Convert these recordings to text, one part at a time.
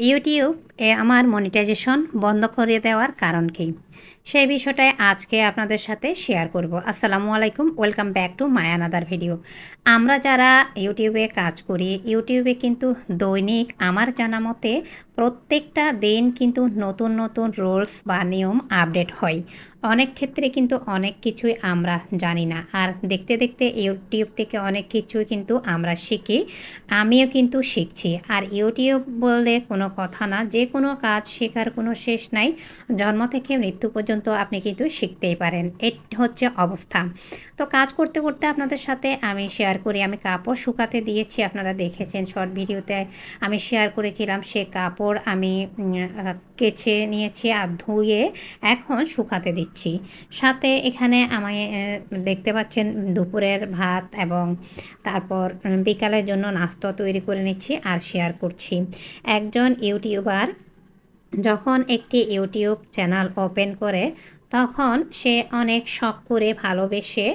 YouTube আমার monetization বন্ধ করে দেওয়ার কারণ কি? সেই বিষয়টাই আজকে আপনাদের সাথে শেয়ার করব। আসসালামু আলাইকুম, welcome back to my another video. আমরা যারা ইউটিউবে কাজ করি, ইউটিউবে কিন্তু দৈনিক আমার জানা মতে প্রত্যেকটা দিন কিন্তু নতুন নতুন রুলস বা নিয়ম আপডেট হয়। অনেক ক্ষেত্রে কিন্তু অনেক কিছুই আমরা জানি না। আর দেখতে দেখতে ইউটিউব থেকে অনেক কিছুই কিন্তু আমরা শিখি। আমিও কিন্তু শিখছি। আর ইউটিউব বললে কোনো কথা না, যে কোনো কাজ শেখার কোনো শেষ নাই। জন্ম থেকে মৃত্যু পর্যন্ত আপনি কিন্তু শিখতেই পারেন। হচ্ছে অবস্থা। তো কাজ করতে করতে আপনাদের সাথে আমি শেয়ার করি, আমি কাপড় শুকাতে দিয়েছি, আপনারা দেখেছেন শর্ট ভিডিওতে আমি শেয়ার করেছিলাম। সে কাপড় আমি কেচে নিয়েছি আর ধুয়ে এখন শুকাতে দিচ্ছি। সাথে এখানে আমি দেখতে পাচ্ছেন দুপুরের ভাত এবং তারপর বিকালের জন্য নাস্তা তৈরি করে নিচ্ছি আর শেয়ার করছি। একজন ইউটিউবার যখন একটি ইউটিউব চ্যানেল ওপেন করে তখন সে অনেক শখ করে ভালোবেসে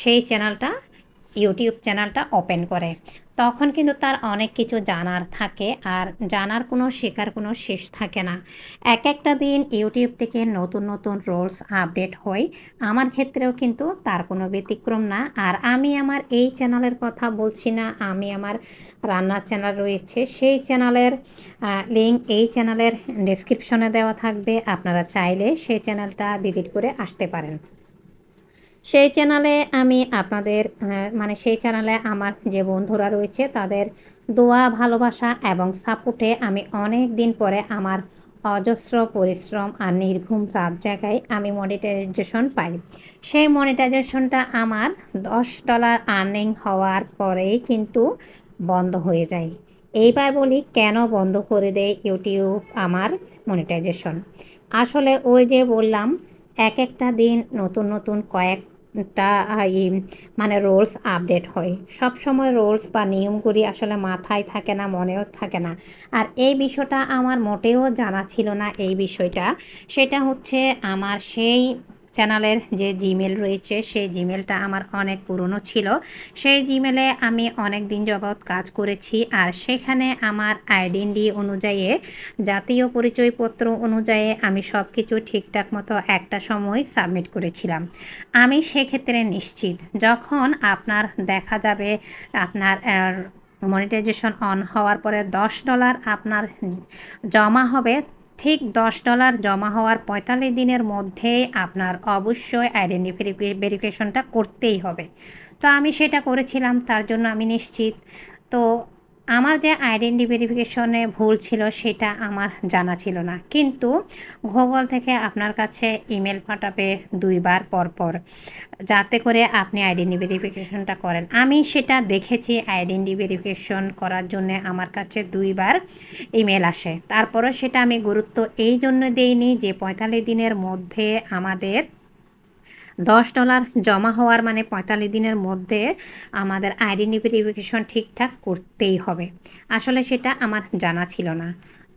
সেই ইউটিউব চ্যানেলটা ওপেন করে। তখন কিন্তু তার অনেক কিছু জানার থাকে আর জানার কোনো শেখার কোনো শেষ থাকে না। এক একটা দিন ইউটিউব থেকে নতুন নতুন রুলস আপডেট হয়। আমার ক্ষেত্রেও কিন্তু তার কোনো ব্যতিক্রম না। আর আমি আমার এই চ্যানেলের কথা বলছি না, আমি আমার রান্নার চ্যানেল রয়েছে, সেই চ্যানেলের লিঙ্ক এই চ্যানেলের ডেসক্রিপশনে দেওয়া থাকবে। আপনারা চাইলে সেই চ্যানেলটা ভিজিট করে আসতে পারেন। সেই চ্যানেলে আমি আপনাদের সেই চ্যানেলে আমার যে বন্ধুরা রয়েছে তাদের দোয়া, ভালোবাসা এবং সাপোর্টে আমি অনেক দিন পরে আমার অজস্র পরিশ্রম আর নির্ঘুম রাত জায়গায় আমি মনিটাইজেশন পাই। সেই মনিটাইজেশনটা আমার $10 আর্নিং হওয়ার পরেই কিন্তু বন্ধ হয়ে যায়। এইবার বলি কেন বন্ধ করে দেয় ইউটিউব আমার মনিটাইজেশন। আসলে ওই যে বললাম, এক একটা দিন নতুন নতুন কয়েকটা রুলস আপডেট হয়। সবসময় রুলস বা নিয়মগুলি আসলে মাথায় থাকে না, মনেও থাকে না। আর এই বিষয়টা আমার মোটেও জানা ছিল না। এই বিষয়টা সেটা হচ্ছে আমার সেই চ্যানেলের যে জিমেল রয়েছে সেই জিমেলটা আমার অনেক পুরনো ছিল। সেই জিমেলে আমি অনেক দিন যাবৎ কাজ করেছি আর সেখানে আমার আইডেন্টি অনুযায়ী, জাতীয় পরিচয়পত্র অনুযায়ী আমি সব কিছু ঠিকঠাক মতো একটা সময় সাবমিট করেছিলাম। আমি সেক্ষেত্রে নিশ্চিত যখন আপনার দেখা যাবে আপনার মনিটাইজেশন অন হওয়ার পরে $10 আপনার জমা হবে, ঠিক $10 জমা হওয়ার 45 দিনের মধ্যেই আপনার অবশ্যই আইডেন্টি ভেরিফিকেশনটা করতেই হবে। তো আমি সেটা করেছিলাম, তার জন্য আমি নিশ্চিত। তো আমার যে আইডেন্টি ভেরিফিকেশনে ভুল ছিল সেটা আমার জানা ছিল না, কিন্তু গুগল থেকে আপনার কাছে ইমেল পাঠাবে 2 বার পর পর, যাতে করে আপনি আইডেন্টি ভেরিফিকেশনটা করেন। আমি সেটা দেখেছি, আইডেন্টি ভেরিফিকেশন করার জন্য আমার কাছে 2 বার ইমেল আসে। তারপরও সেটা আমি গুরুত্ব এই জন্য দেইনি যে 45 দিনের মধ্যে আমাদের $10 জমা হওয়ার 45 দিনের মধ্যে আমাদের আইডেন্টি ভেরিফিকেশন ঠিকঠাক করতেই হবে। আসলে সেটা আমার জানা ছিল না।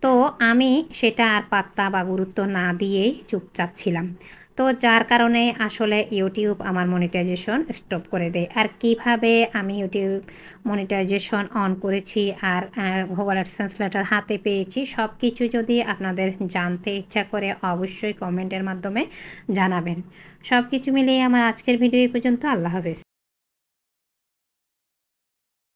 তো আমি সেটা আর পাত্তা বা গুরুত্ব না দিয়েই চুপচাপ ছিলাম। তো যার কারণে আসলে ইউটিউব আমার মনিটাইজেশন স্টপ করে দেয়। আর কিভাবে আমি ইউটিউব মনিটাইজেশন অন করেছি আর গুগল অ্যাডসেন্স লেটার হাতে পেয়েছি, সব কিছু যদি আপনাদের জানতে ইচ্ছা করে অবশ্যই কমেন্টের মাধ্যমে জানাবেন। সব কিছু মিলিয়ে আমার আজকের ভিডিও এই পর্যন্ত। আল্লাহ হাফেজ।